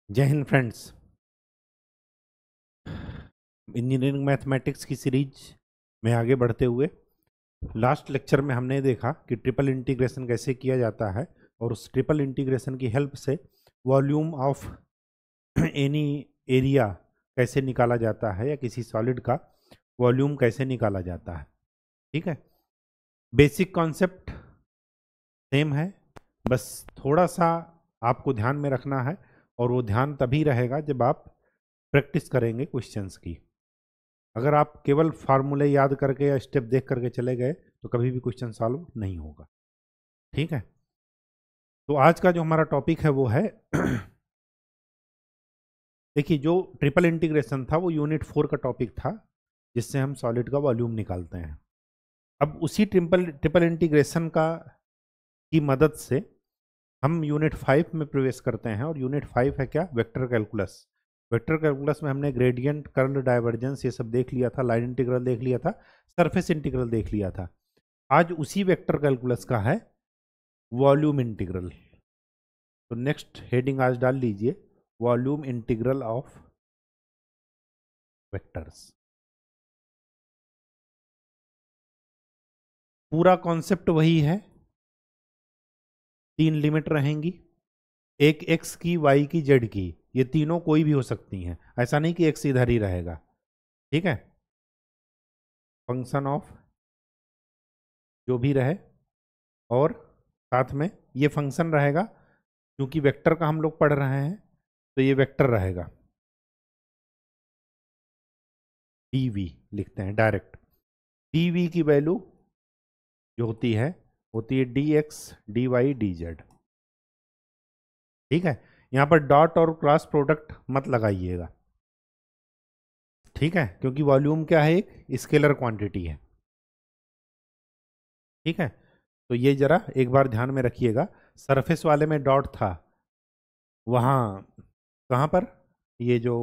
जय Hind friends. Engineering mathematics की series में आगे बढ़ते हुए लास्ट लेक्चर में हमने देखा कि ट्रिपल इंटीग्रेशन कैसे किया जाता है और उस ट्रिपल इंटीग्रेशन की हेल्प से वॉल्यूम ऑफ एनी एरिया कैसे निकाला जाता है या किसी सॉलिड का वॉल्यूम कैसे निकाला जाता है। ठीक है, बेसिक कॉन्सेप्ट सेम है, बस थोड़ा सा आपको ध्यान में रखना है और वो ध्यान तभी रहेगा जब आप प्रैक्टिस करेंगे क्वेश्चंस की। अगर आप केवल फार्मूले याद करके या स्टेप देख करके चले गए तो कभी भी क्वेश्चन सॉल्व नहीं होगा। ठीक है, तो आज का जो हमारा टॉपिक है वो है देखिए, जो ट्रिपल इंटीग्रेशन था वो यूनिट 4 का टॉपिक था, जिससे हम सॉलिड का वॉल्यूम निकालते हैं। अब उसी ट्रिपल ट्रिपल इंटीग्रेशन का की मदद से हम यूनिट 5 में प्रवेश करते हैं, और यूनिट 5 है क्या? Vector calculus. वेक्टर कैलकुलस में हमने ग्रेडियंट, कर्ल, डाइवर्जेंस ये सब देख लिया था, लाइन इंटीग्रल देख लिया था, सरफेस इंटीग्रल देख लिया था। आज उसी वेक्टर कैलकुलस का है वॉल्यूम इंटीग्रल। तो नेक्स्ट हेडिंग आज डाल लीजिए, वॉल्यूम इंटीग्रल ऑफ वेक्टर्स। पूरा कॉन्सेप्ट वही है, 3 लिमिट रहेंगी, एक एक्स की, वाई की, जेड की। ये तीनों कोई भी हो सकती हैं, ऐसा नहीं कि एक्स इधर ही रहेगा। ठीक है, फंक्शन ऑफ जो भी रहे, और साथ में ये फंक्शन रहेगा, क्योंकि वेक्टर का हम लोग पढ़ रहे हैं तो ये वेक्टर रहेगा, dv लिखते हैं डायरेक्ट। dv की वैल्यू जो होती है dx dy dz। ठीक है, यहां पर डॉट और क्रॉस प्रोडक्ट मत लगाइएगा, ठीक है, क्योंकि वॉल्यूम क्या है? एक स्केलर क्वांटिटी है। ठीक है, तो ये जरा एक बार ध्यान में रखिएगा। सरफेस वाले में डॉट था, वहां कहां पर ये जो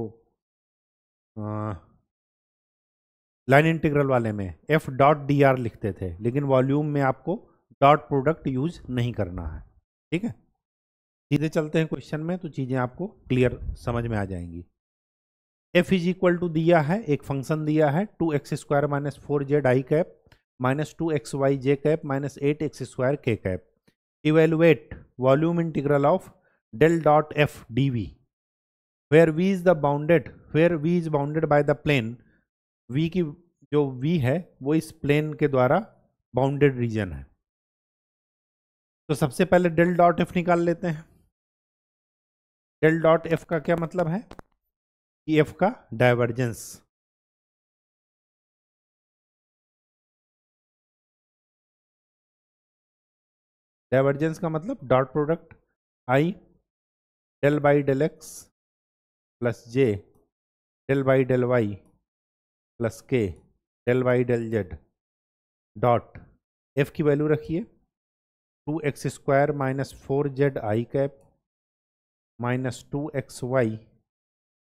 लाइन इंटीग्रल वाले में एफ डॉट डी आर लिखते थे, लेकिन वॉल्यूम में आपको डॉट प्रोडक्ट यूज नहीं करना है। ठीक है, सीधे चलते हैं क्वेश्चन में, तो चीजें आपको क्लियर समझ में आ जाएंगी। एफ इज इक्वल टू दिया है, एक फंक्शन दिया है 2x² minus 4z i cap minus 2xy j cap minus 8x² k cap. Evaluate volume integral of del dot F d V where v is the bounded, where v is bounded by the plane. v की जो v है वो इस plane के द्वारा bounded reason है। तो सबसे पहले डेल डॉट एफ निकाल लेते हैं। डेल डॉट एफ का क्या मतलब है? कि एफ का डाइवर्जेंस। डाइवर्जेंस का मतलब dot product i del by del x plus j del by del y plus k del by del z dot F की वैल्यू रखिए 2x² minus 4z i cap minus 2xy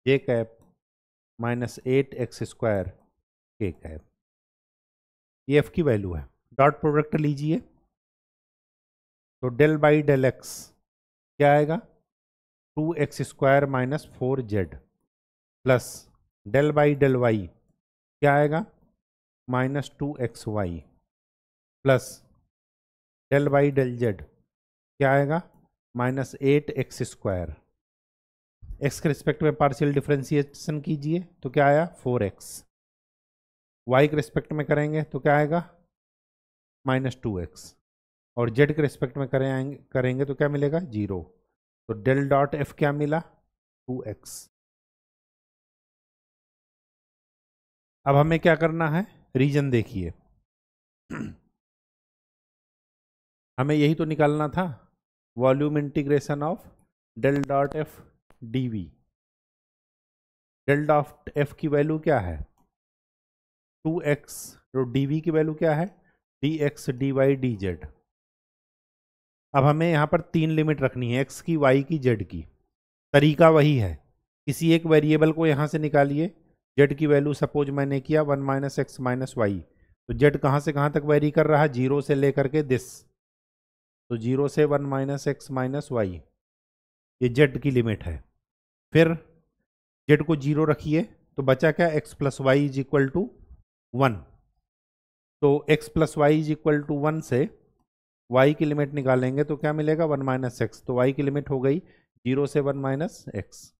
j cap minus 8x² k cap. ये F की value है। Dot product लीजिए, तो del by del x क्या आएगा? 2x² minus 4z plus del by del y क्या आएगा? Minus 2xy plus del by del z क्या आएगा? Minus 8x²। एक्स के रिस्पेक्ट में पार्शियल डिफरेंशिएशन कीजिए तो क्या आया? 4x। वाई के रिस्पेक्ट में करेंगे तो क्या आएगा? Minus 2x। और जेड के रिस्पेक्ट में करेंगे तो क्या मिलेगा? 0। तो डेल डॉट एफ क्या मिला? 2x। अब हमें क्या करना है? रीजन देखिए हमें यही तो निकालना था, volume integration of del dot F d V. Del dot F की वैल्यू क्या है? 2x। तो डी वी की वैल्यू क्या है? dx dy dz। अब हमें यहाँ पर 3 लिमिट रखनी है, x की, y की, z की। तरीका वही है, किसी एक वेरिएबल को यहाँ से निकालिए। z की वैल्यू सपोज मैंने किया 1 माइनस एक्स माइनस वाई, तो z कहाँ से कहाँ तक वेरी कर रहा है? 0 से लेकर के दिस, तो 0 से 1 माइनस एक्स माइनस वाई, ये z की लिमिट है। फिर जेड को 0 रखिए तो बचा क्या, x plus y is equal to 1। तो x plus y is equal to 1 से y की लिमिट निकालेंगे तो क्या मिलेगा, 1 माइनस एक्स। तो y की लिमिट हो गई 0 से 1 माइनस एक्स।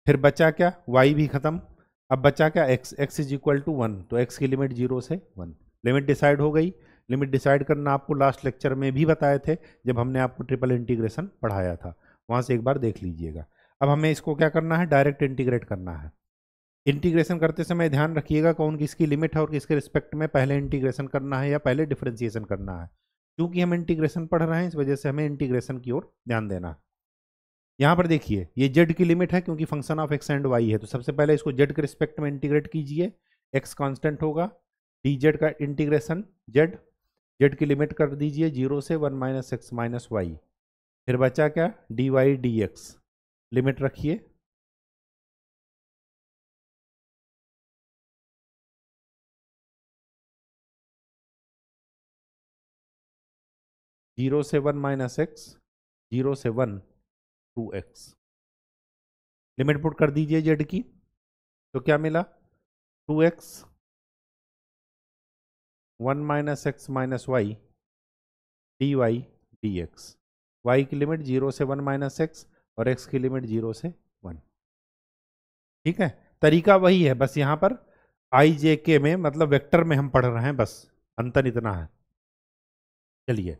फिर बचा क्या, y भी खत्म। अब बचा क्या, x इज इक्वल टू 1, तो x की लिमिट 0 से 1। लिमिट डिसाइड हो गई। लिमिट डिसाइड करना आपको लास्ट लेक्चर में भी बताए थे जब हमने आपको ट्रिपल इंटीग्रेशन पढ़ाया था, वहां से एक बार देख लीजिएगा। अब हमें इसको क्या करना है, डायरेक्ट इंटीग्रेट करना है। इंटीग्रेशन करते समय ध्यान रखिएगा कौन किसकी लिमिट है और किसके रिस्पेक्ट में पहले इंटीग्रेशन करना है या पहले डिफरेंशिएशन करना है। क्योंकि हम इंटीग्रेशन पढ़ रहे हैं इस वजह से हमें इंटीग्रेशन की ओर ध्यान देना है। यहाँ पर देखिए ये जेड की लिमिट है क्योंकि function of x and y है, तो सबसे पहले इसको जेड के रिस्पेक्ट में इंटीग्रेट कीजिए। एक्स कांस्टेंट होगा, डी जेड का इंटीग्रेशन जेड, जेड की लिमिट कर दीजिए 0 से 1 माइनस एक्स माइनस वाई। फिर बचा क्या, d y d x, limit रखिए 0 से 1 माइनस एक्स, 0 से 1 2x। लिमिट पुट कर दीजिए जेड की तो क्या मिला, 2x 1 minus x minus y d y d x. Y की लिमिट 0 से 1 माइनस एक्स और एक्स की लिमिट 0 से 1। ठीक है, तरीका वही है, बस यहाँ पर आई जे के में मतलब वेक्टर में हम पढ़ रहे हैं, बस अंतर इतना है। चलिए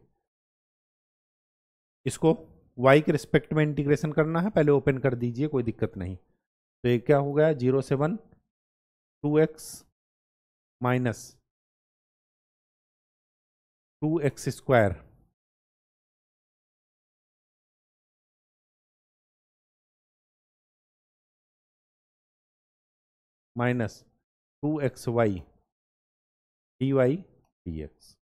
इसको y के रिस्पेक्ट में इंटीग्रेशन करना है, पहले ओपन कर दीजिए, कोई दिक्कत नहीं। तो ये क्या हो गया, 0 से 1 2x minus 2x square minus 2xy dy dx।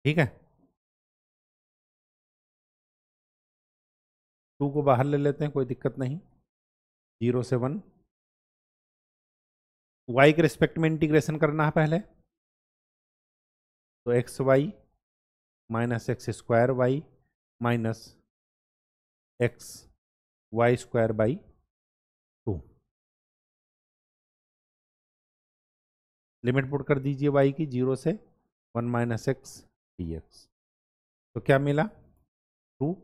ठीक है, 2 को बाहर ले लेते हैं, कोई दिक्कत नहीं। 0 से 1 y के रिस्पेक्ट में इंटीग्रेशन करना है पहले, तो x y minus x square y minus x y square by 2। Limit put कर दीजिए y की 0 से 1 माइनस एक्स डी एक्स। तो क्या मिला, 2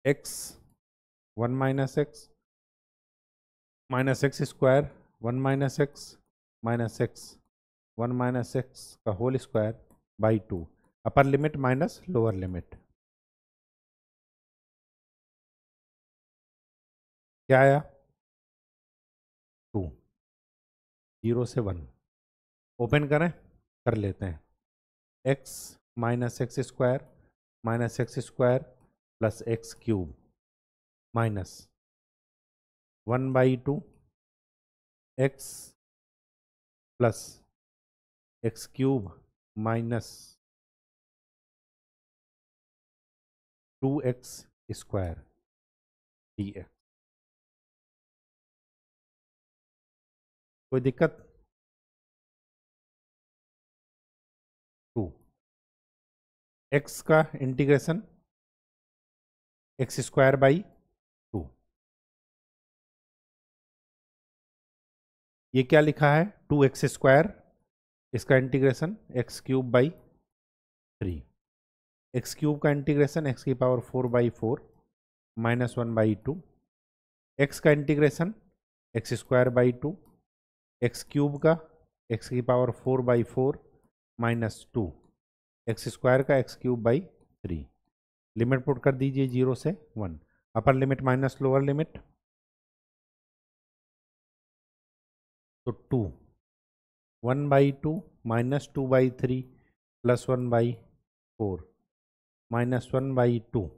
x 1 minus x square 1 minus x 1 minus x का whole square by 2। Upper limit minus lower limit, क्या आया, 2 0 से 1। ओपन करें, कर लेते हैं। X minus x square plus x cube minus 1 by 2 x plus x cube minus 2x square d x. कोई दिक्कत, 2 एक्स का इंटीग्रेशन एक्स स्क्वायर बाई 2। ये क्या लिखा है, 2x स्क्वायर, इसका integration x cube by 3। X cube का integration x की power 4 by 4 minus 1 by 2। X का integration x square by 2, x cube का एक्स की power 4 by 4 minus 2, x square का x cube by 3। Limit put कर दीजिए 0 से 1। Upper limit minus lower limit, तो 2 1 by 2 minus 2 by 3 plus 1 by 4 minus 1 by 2,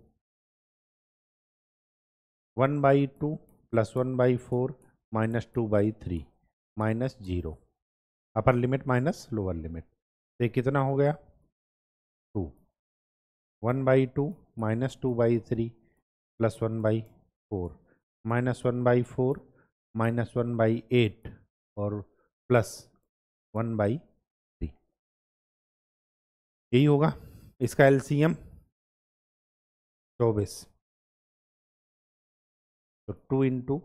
1 by 2 plus 1 by 4 minus 2 by 3 minus 0। Upper limit minus lower limit, तो ये कितना हो गया, 2 1 by 2 minus 2 by 3 plus 1 by 4 minus 1 by 4 minus 1 by 8 और plus 1 by 3। यही होगा। इसका एलसीएम 24, तो 2 इंटू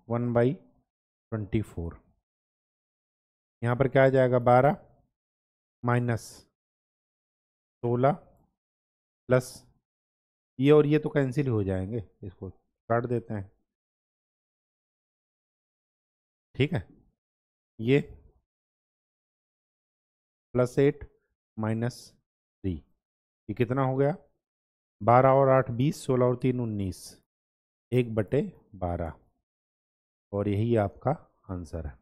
1/24। यहाँ पर क्या आ जाएगा, 12 माइनस 16 प्लस ये और ये तो कैंसिल हो जाएंगे, इसको काट देते हैं। ठीक है, ये +8 माइनस 3, ये कितना हो गया, 12 और 8 20, 16 और 3 19, 1/12, और यही आपका आंसर है।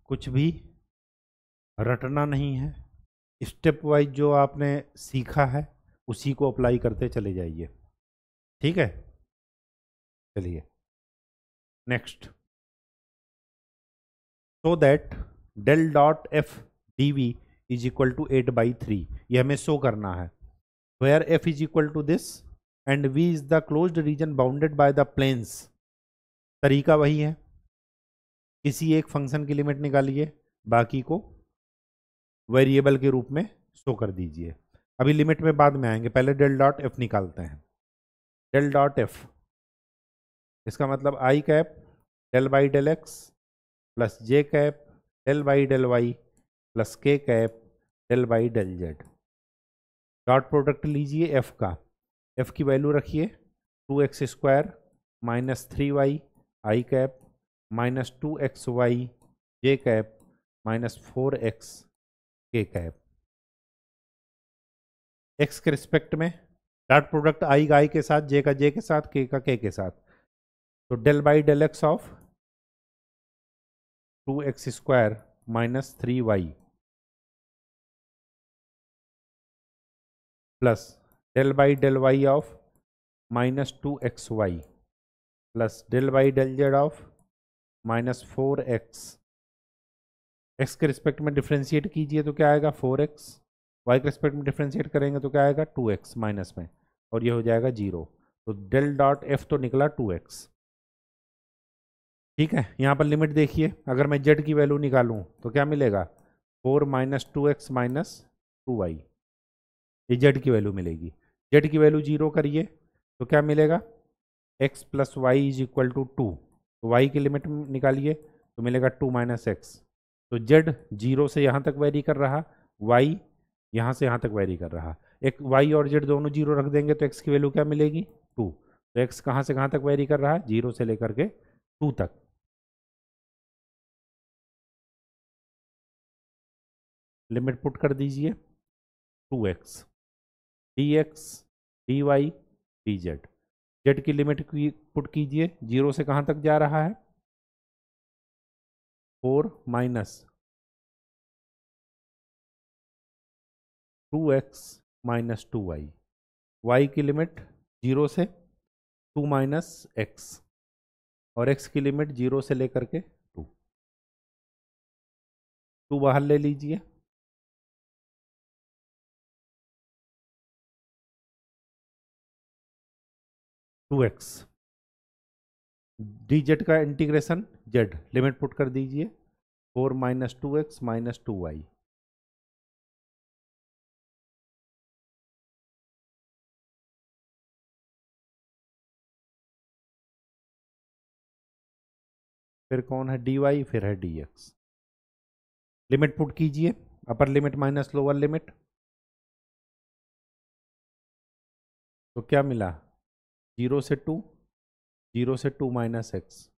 कुछ भी रटना नहीं है, स्टेप वाइज जो आपने सीखा है उसी को अप्लाई करते चले जाइए। ठीक है, चलिए next. So that del dot F d V is equal to 8/3, ये हमें शो करना है। Where F is equal to this and V is the closed region bounded by the planes. तरीका वही है, किसी एक फंक्शन की लिमिट निकालिए, बाकी को वेरिएबल के रूप में शो कर दीजिए। अभी लिमिट में बाद में आएंगे, पहले डेल डॉट एफ निकालते हैं। डेल डॉट एफ, इसका मतलब i cap del by del x plus j cap del by del y plus k cap del by del z. Dot product लीजिए एफ का, एफ की वैल्यू रखिए 2x² minus 3y i cap minus 2xy j cap minus 4x k cap. X के respect में dot product i का i के साथ, जे का जे के साथ, के का के साथ, तो del by del x of 2x² minus 3y plus del by del y of minus 2xy plus del by del z of minus 4x। X के रिस्पेक्ट में डिफ्रेंशिएट कीजिए तो क्या आएगा 4x, वाई के रिस्पेक्ट में डिफ्रेंशिएट करेंगे तो क्या आएगा 2x माइनस में, और ये हो जाएगा 0। तो डेल डॉट एफ तो निकला 2x। ठीक है, यहाँ पर लिमिट देखिए, अगर मैं जेड की वैल्यू निकालूं तो क्या मिलेगा 4 माइनस 2x माइनस 2y, ये जेड की वैल्यू मिलेगी। जेड की वैल्यू 0 करिए तो क्या मिलेगा x plus y is equal to 2, तो y की लिमिट निकालिए तो मिलेगा 2 माइनस एक्स। तो z 0 से यहाँ तक वेरी कर रहा, y यहाँ से यहाँ तक वेरी कर रहा। एक y और z दोनों 0 रख देंगे तो x की वैल्यू क्या मिलेगी 2। तो x कहाँ से कहाँ तक वेरी कर रहा है, 0 से लेकर के 2 तक। लिमिट पुट कर दीजिए 2x dx dy dz। z की लिमिट की पुट कीजिए, 0 से कहाँ तक जा रहा है 4 minus 2x minus 2y, y की लिमिट 0 से 2 माइनस एक्स, और x की लिमिट 0 से लेकर के 2। 2 बाहर ले लीजिए, टू एक्स डी जेड का इंटीग्रेशन जेड, लिमिट पुट कर दीजिए 4 माइनस 2x माइनस 2y। फिर कौन है dy, फिर है dx। लिमिट पुट कीजिए, upper limit minus lower limit, तो क्या मिला 0 से 2, 0 से 2 माइनस एक्स,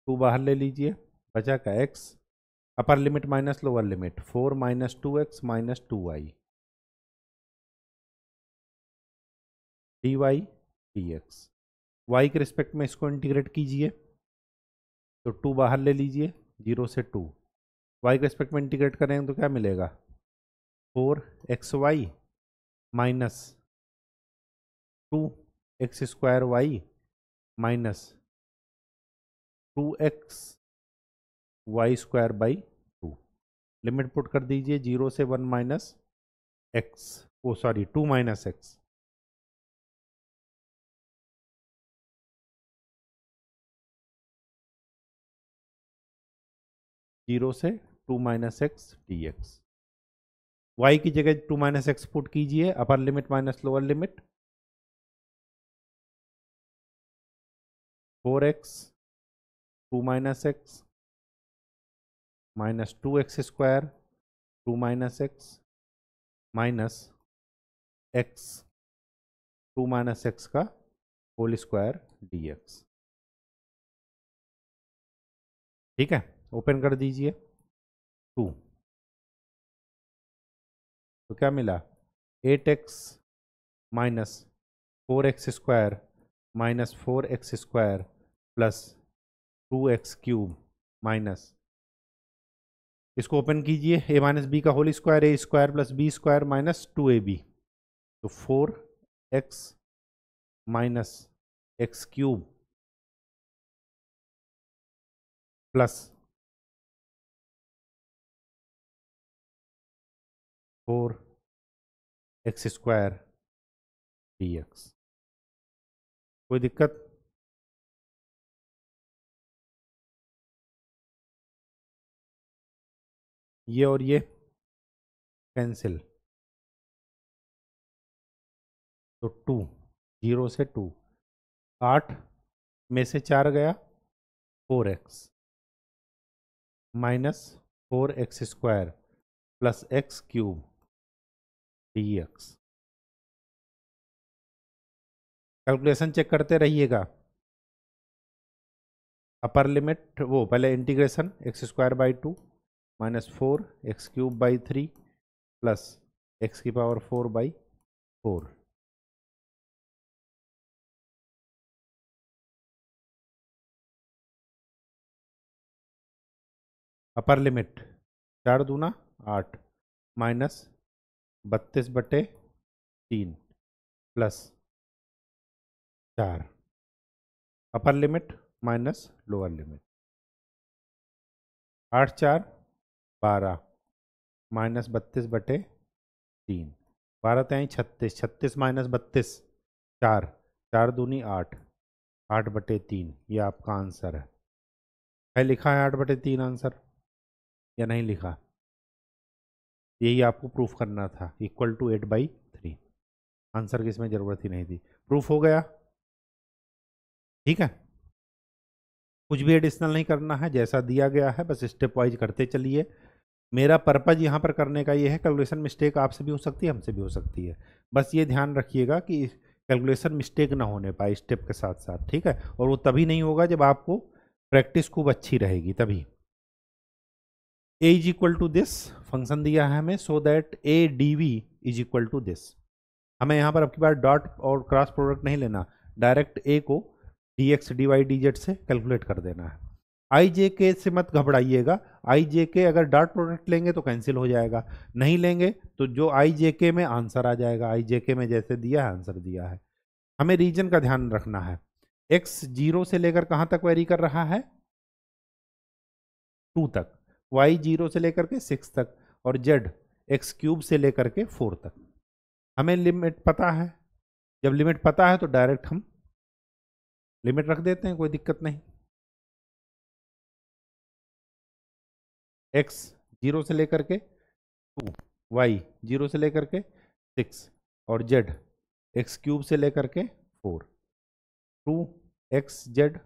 2 बाहर ले लीजिए, बचा का x, अपर limit minus lower limit 4 minus 2x minus 2y dy dx। y के रिस्पेक्ट में इसको इंटीग्रेट कीजिए तो 2 बाहर ले लीजिए, 0 से 2, y के रिस्पेक्ट में इंटीग्रेट करेंगे तो क्या मिलेगा 4xy minus 2x² minus 2xy²/2। Limit put कर दीजिए 0 से 1 minus x, oh sorry 2 minus x, 0 से 2 minus x d x. Y की जगह 2 माइनस एक्स पुट कीजिए, upper limit minus lower limit, 4x 2 minus x minus 2x square 2 minus x minus x 2 minus x का whole square d x. ठीक है, open कर दीजिए 2, तो क्या मिला 8x minus 4x square minus 4x square plus 2x cube minus, इसको open कीजिए, a माइनस बी का whole square, a square plus b square minus 2ab, तो 4x minus x cube plus 4x square d x. कोई दिक्कत? ये और ये cancel, तो 2, 0 से 2, 8 में से 4 गया, 4x minus 4x square plus x cube d x. Calculation check करते रहिएगा। अपर लिमिट वो पहले integration x square by 2 minus 4x cube by 3 plus x की पावर 4 बाई 4। अपर लिमिट 4 दूना 8 minus 32/3 plus 4, upper limit minus lower limit, 8 4 12 minus 32/3, 12 3 36, 36 minus 32 4, 4 दूनी 8, 8/3, ये आपका answer है लिखा है 8/3 आंसर या नहीं लिखा? यही आपको प्रूफ करना था, इक्वल टू 8/3। आंसर की इसमें ज़रूरत ही नहीं थी, प्रूफ हो गया। ठीक है, कुछ भी एडिशनल नहीं करना है, जैसा दिया गया है बस स्टेप वाइज करते चलिए। मेरा पर्पज यहाँ पर करने का ये है, कैलकुलेशन मिस्टेक आपसे भी हो सकती है, हमसे भी हो सकती है, बस ये ध्यान रखिएगा कि कैलकुलेशन मिस्टेक ना होने पाए स्टेप के साथ साथ। ठीक है, और वो तभी नहीं होगा जब आपको प्रैक्टिस खूब अच्छी रहेगी, तभी। a is equal to this function दिया है हमें, so that a dv is equal to this. हमें यहाँ पर आपकी बार डॉट और क्रॉस प्रोडक्ट नहीं लेना, डायरेक्ट a को dx dy dz से कैलकुलेट कर देना है। आई जे के से मत घबराइएगा, आई जे के अगर डॉट प्रोडक्ट लेंगे तो कैंसिल हो जाएगा, नहीं लेंगे तो जो आई जे के में आंसर आ जाएगा, आई जे के में जैसे दिया है आंसर दिया है। हमें रीजन का ध्यान रखना है, x 0 से लेकर कहाँ तक वेरी कर रहा है, 2 तक, y 0 से लेकर के 6 तक, और z x क्यूब से लेकर के 4 तक। हमें लिमिट पता है, जब लिमिट पता है तो डायरेक्ट हम लिमिट रख देते हैं, कोई दिक्कत नहीं। x 0 से लेकर के 2, y 0 से लेकर के 6, और z x क्यूब से लेकर के 4, 2xz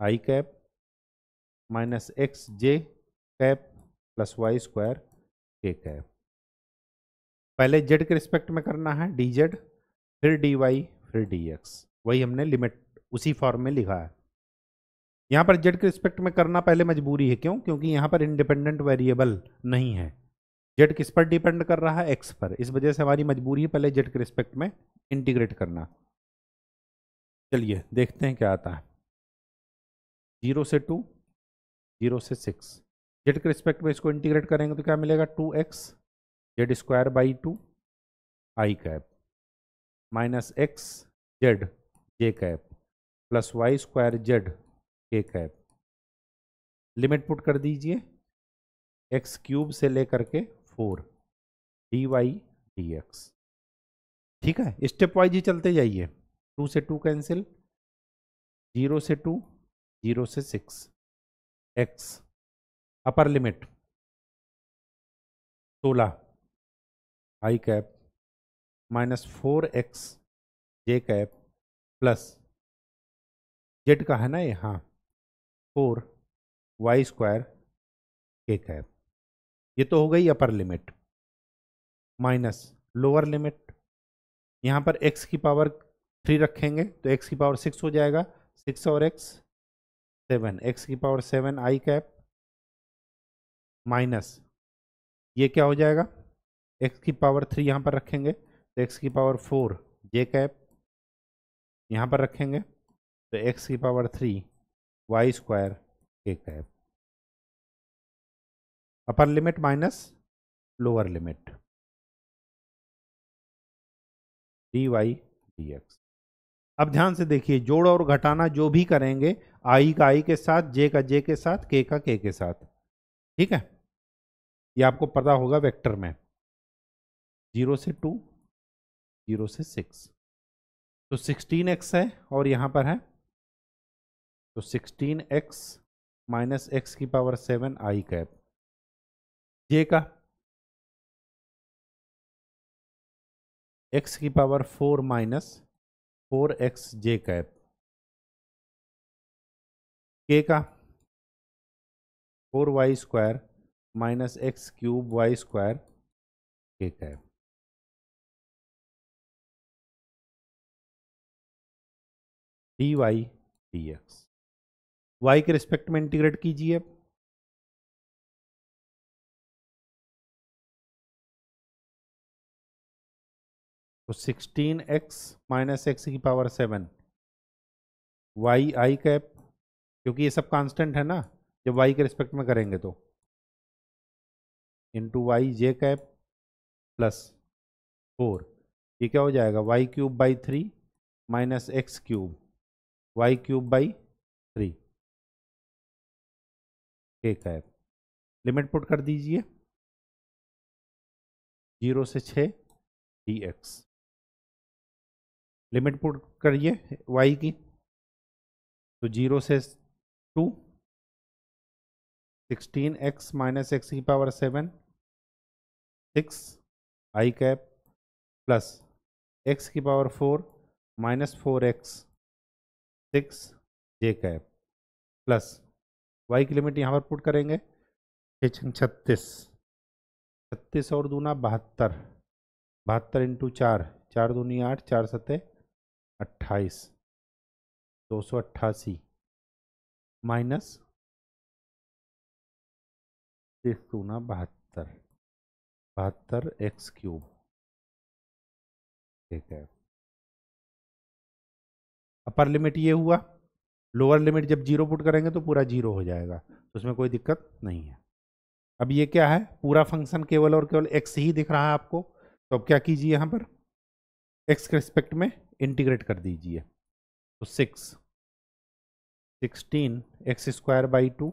आई कैप माइनस एक्स जे cap plus y square k cap. पहले z के रिस्पेक्ट में करना है dz, फिर dy, फिर dx, वही हमने लिमिट उसी फॉर्म में लिखा है। यहाँ पर z के रिस्पेक्ट में करना पहले मजबूरी है, क्यों? क्योंकि यहाँ पर इंडिपेंडेंट वेरिएबल नहीं है, z किस पर डिपेंड कर रहा है, x पर, इस वजह से हमारी मजबूरी है पहले z के रिस्पेक्ट में इंटीग्रेट करना। चलिए देखते हैं क्या आता है। 0 से 2, 0 से 6, z के रिस्पेक्ट में इसको इंटीग्रेट करेंगे तो क्या मिलेगा, 2x z square by 2 i cap minus x z j cap plus y square z k cap. Limit put कर दीजिए, एक्स क्यूब से लेकर के 4 डी वाई डी एक्स। ठीक है, स्टेप वाइज ही चलते जाइए, 2 से 2 कैंसिल, 0 से 2, 0 से 6, एक्स अपर लिमिट 16 आई cap minus 4x j cap plus Z का है ना ये, हाँ, 4y² के कैप। ये तो हो गई अपर लिमिट। माइनस लोअर लिमिट, यहाँ पर x की पावर 3 रखेंगे तो x की पावर 6 हो जाएगा, 6 और x 7, x की पावर 7 आई कैप माइनस ये क्या हो जाएगा, x की पावर 3 यहाँ पर रखेंगे तो x की पावर 4 जे कैप, यहाँ पर रखेंगे तो x की पावर 3 y² के cap. Upper limit minus lower limit dy dx। अब ध्यान से देखिए, जोड़ और घटाना जो भी करेंगे, आई का आई के साथ, जे का जे के साथ, के का के साथ, ठीक है। ये आपको पता होगा वेक्टर में, 0 से 2, 0 से 6, तो 16x है और यहां पर है तो 16x माइनस एक्स की पावर 7 आई कैप, जे का x की power 4 minus 4x j cap, के का 4y² माइनस x³ y² के कैप। dy dx, y के रिस्पेक्ट में इंटीग्रेट कीजिए, तो 16x माइनस एक्स की पावर 7 वाई आई कैप, क्योंकि ये सब कांस्टेंट है ना, जब y के रिस्पेक्ट में करेंगे तो, इंटू वाई जे कैप प्लस 4, ये क्या हो जाएगा, y³/3 माइनस x³ y³/3 के कैप। लिमिट पुट कर दीजिए, 0 से 6 dx। लिमिट पुट करिए y की, तो 0 से 2, 16x माइनस एक्स की पावर 7 6 आई कैप प्लस x की power 4 minus 4x 6 j cap plus y की लिमिट यहाँ पर पुट करेंगे, 36, 36 और दूना 72, 72 इंटू 4, 4 दूनी 8, 4 सत्ते 28, 288 माइनस 6 दूना 72, 72x³ ठीक है। अपर लिमिट ये हुआ, लोअर लिमिट जब 0 पुट करेंगे तो पूरा 0 हो जाएगा, तो उसमें कोई दिक्कत नहीं है। अब ये क्या है, पूरा फंक्शन केवल और केवल x ही दिख रहा है आपको, तो अब क्या कीजिए, यहाँ पर x के रिस्पेक्ट में इंटीग्रेट कर दीजिए, तो 16x²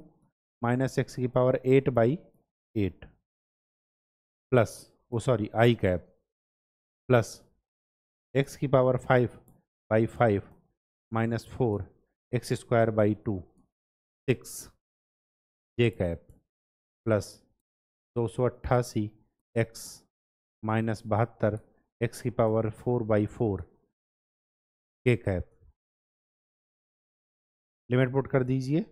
माइनस एक्स की power 8/8 plus i cap plus x की power 5/5 minus 4x² 6 j cap plus 288x minus 72 x की power 4/4 k cap. Limit put कर दीजिए,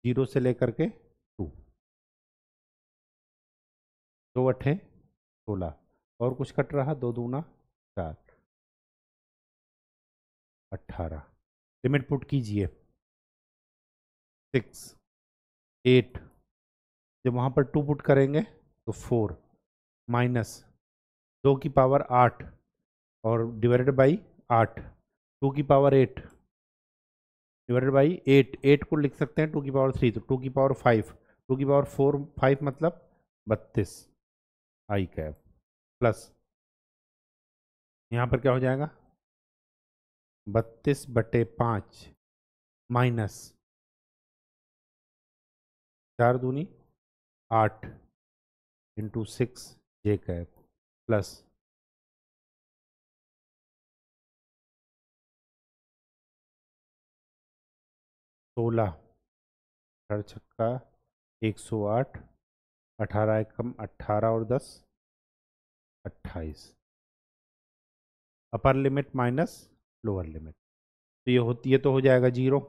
0 से लेकर के 2, 2 अट्ठे 16 और कुछ कट रहा, 2 दूना 4, 18। लिमिट पुट कीजिए, 6 8, जब वहाँ पर 2 पुट करेंगे तो 4 माइनस 2 की पावर 8 और डिवाइडेड बाई 8, 2 की पावर 8 डिवाइडेड बाई 8, 8 को लिख सकते हैं 2 की पावर 3, तो 2 की पावर 5, 2 की पावर 4 5 मतलब 32 आई कैप प्लस यहाँ पर क्या हो जाएगा, 32/5 माइनस 4 दूनी 8 इंटू 6 जे कैप प्लस 16 6 छक्का 108, 18 एकम 18 और 10 28, अपर लिमिट माइनस लोअर लिमिट, तो ये होती है तो हो जाएगा 0।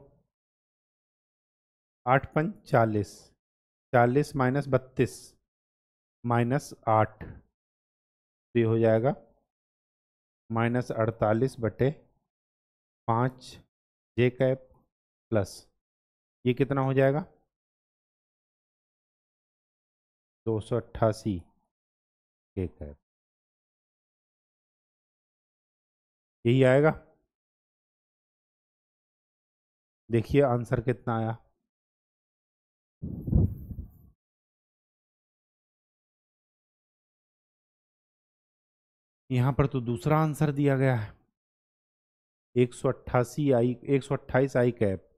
8 पंच 40, 40 माइनस 32 माइनस 8, तो ये हो जाएगा -48/5 जे कैप प्लस ये कितना हो जाएगा 288 के कैप, यही आएगा। देखिए आंसर कितना आया। यहाँ पर तो दूसरा आंसर दिया गया है, 128 आई कैप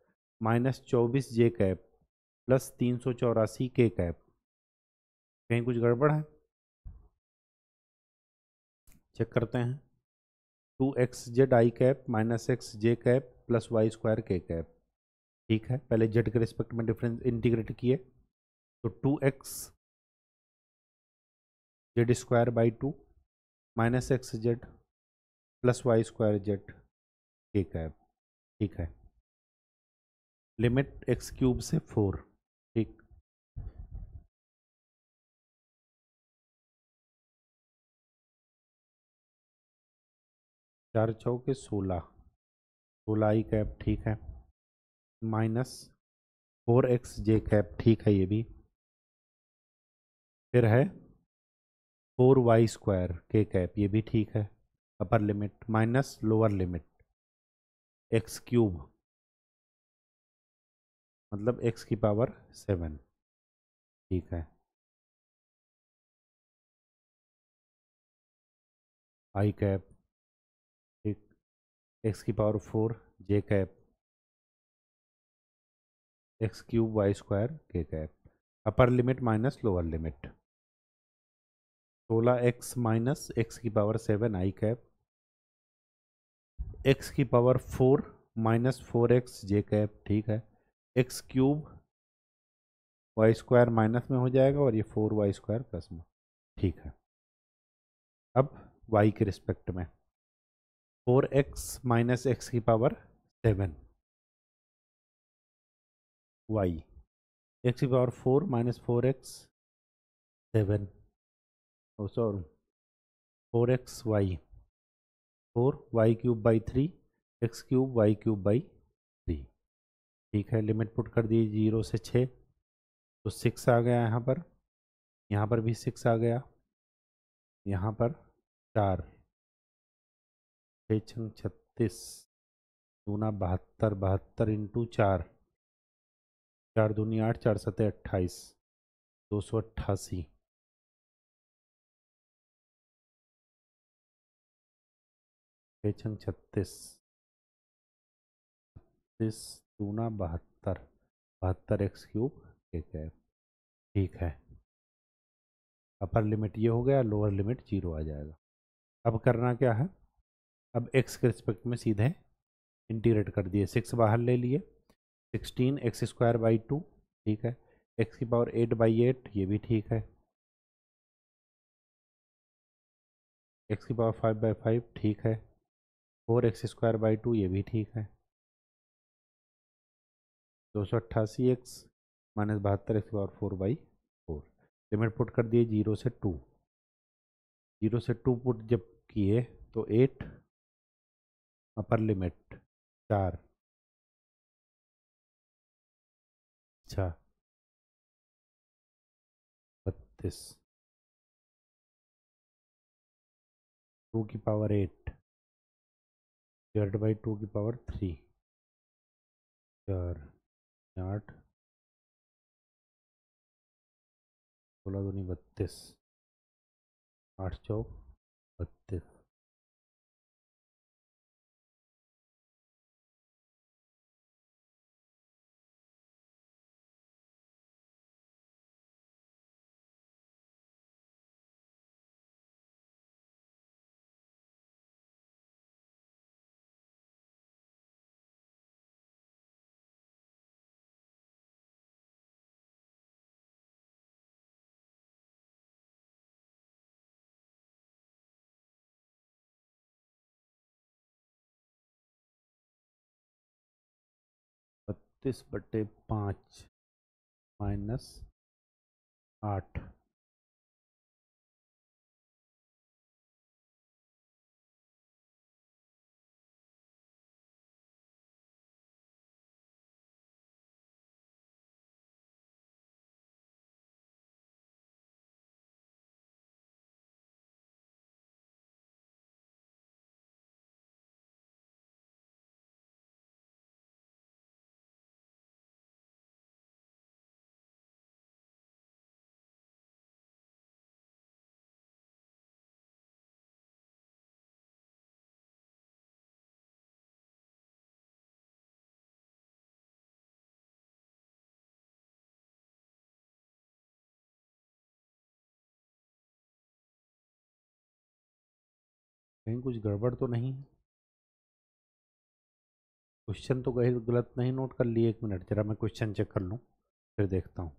माइनस 24 जे कैप प्लस 384 के कैप। कहीं कुछ गड़बड़ है, चेक करते हैं। 2xz आई कैप माइनस एक्स जे cap plus y square k cap, ठीक है। पहले जेड के रिस्पेक्ट में डिफरेंस इंटीग्रेट किए तो 2x z square by 2 minus x z plus y square z k cap, ठीक है। लिमिट एक्स क्यूब से 4, ठीक। चार चौके 16, 16 आई कैप, ठीक है। माइनस 4x जे कैप, ठीक है ये भी। फिर है 4y स्क्वायर के कैप, ये भी ठीक है। Upper limit minus lower limit x cube मतलब x की पावर 7, ठीक है। आई कैप, ठीक। x की power 4 j cap x cube y square k cap, upper limit minus lower limit 16x minus x की पावर 7 आई कैप एक्स की power 4 minus 4x j cap, ठीक है। X cube y square minus में हो जाएगा और ये 4y square plus में, ठीक है। अब y के रिस्पेक्ट में 4x माइनस एक्स की पावर 7 y, एक्स की power 4 minus 4x 7 sorry 4x y 4y cube by 3 x cube y cube by 3, ठीक है। लिमिट पुट कर दी 0 से 6 तो 6 आ गया यहाँ पर भी 6 आ गया, यहाँ पर 4, 6 36 दूना 72, 72 इंटू 4, 4 दूनी 8, 4 सत्ते 28, 288, 6 36, 36 दूना 72, 72 एक्स क्यूब एक है, ठीक है। अपर लिमिट ये हो गया, लोअर लिमिट 0 आ जाएगा। अब करना क्या है, अब एक्स के रिस्पेक्ट में सीधे इंटीग्रेट कर दिए, 6 बाहर ले लिए, 16 एक्स स्क्वायर बाई 2, ठीक है। एक्स की पावर 8/8, ये भी ठीक है। एक्स की पावर 5/5, ठीक है। 4x स्क्वायर बाई 2, ये भी ठीक है। 288x माइनस 72 एक्स की पावर 4/4, लिमिट पुट कर दिए 0 से 2, 0 से 2 पुट जब किए तो 8, अपर लिमिट 4, अच्छा 32, 2 की पावर 8 डिवाइड बाई 2 की पावर 3, 4 8, 16 दूनी 32, 8 चौक 32। 34/5 माइनस 8। कहीं कुछ गड़बड़ तो नहीं है? क्वेश्चन तो कहीं गलत नहीं नोट कर लिए? 1 मिनट जरा मैं क्वेश्चन चेक कर लूँ, फिर देखता हूँ।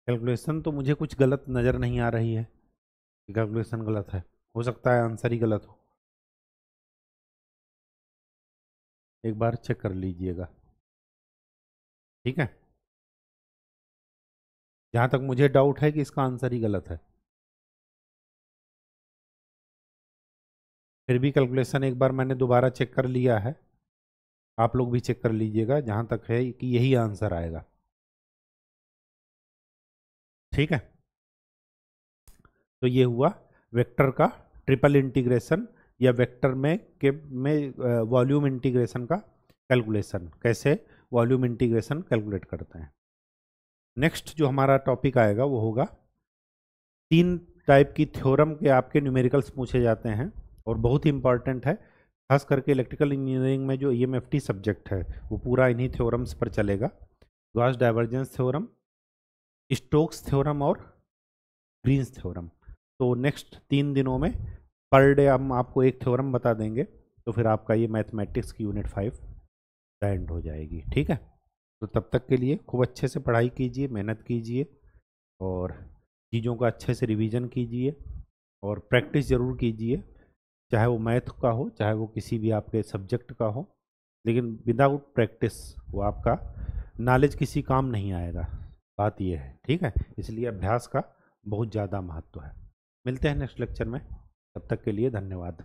कैलकुलेशन तो मुझे कुछ गलत नज़र नहीं आ रही है। कैलकुलेशन गलत है, हो सकता है आंसर ही गलत हो। एक बार चेक कर लीजिएगा, ठीक है। जहाँ तक मुझे डाउट है कि इसका आंसर ही गलत है, फिर भी कैलकुलेशन एक बार मैंने दोबारा चेक कर लिया है। आप लोग भी चेक कर लीजिएगा, जहाँ तक है कि यही आंसर आएगा, ठीक है। तो ये हुआ वेक्टर का ट्रिपल इंटीग्रेशन या वेक्टर में वॉल्यूम इंटीग्रेशन का कैलकुलेशन, कैसे वॉल्यूम इंटीग्रेशन कैलकुलेट करते हैं। नेक्स्ट जो हमारा टॉपिक आएगा वो होगा 3 टाइप की थ्योरम के आपके न्यूमेरिकल्स पूछे जाते हैं और बहुत ही इंपॉर्टेंट है, खास करके इलेक्ट्रिकल इंजीनियरिंग में जो ईएमएफटी सब्जेक्ट है वो पूरा इन्हीं थ्योरम्स पर चलेगा। Gauss divergence theorem, Stokes theorem और ग्रीन्स थ्योरम। तो नेक्स्ट 3 दिनों में पर डे हम आपको एक थ्योरम बता देंगे, तो फिर आपका ये मैथमेटिक्स की यूनिट 5 एंड हो जाएगी, ठीक है। तो तब तक के लिए खूब अच्छे से पढ़ाई कीजिए, मेहनत कीजिए और चीज़ों का अच्छे से रिवीजन कीजिए और प्रैक्टिस ज़रूर कीजिए, चाहे वो मैथ का हो चाहे वो किसी भी आपके सब्जेक्ट का हो। लेकिन विदाउट प्रैक्टिस वो आपका नॉलेज किसी काम नहीं आएगा, बात ये है, ठीक है। इसलिए अभ्यास का बहुत ज़्यादा महत्व है। मिलते हैं नेक्स्ट लेक्चर में, तब तक के लिए धन्यवाद।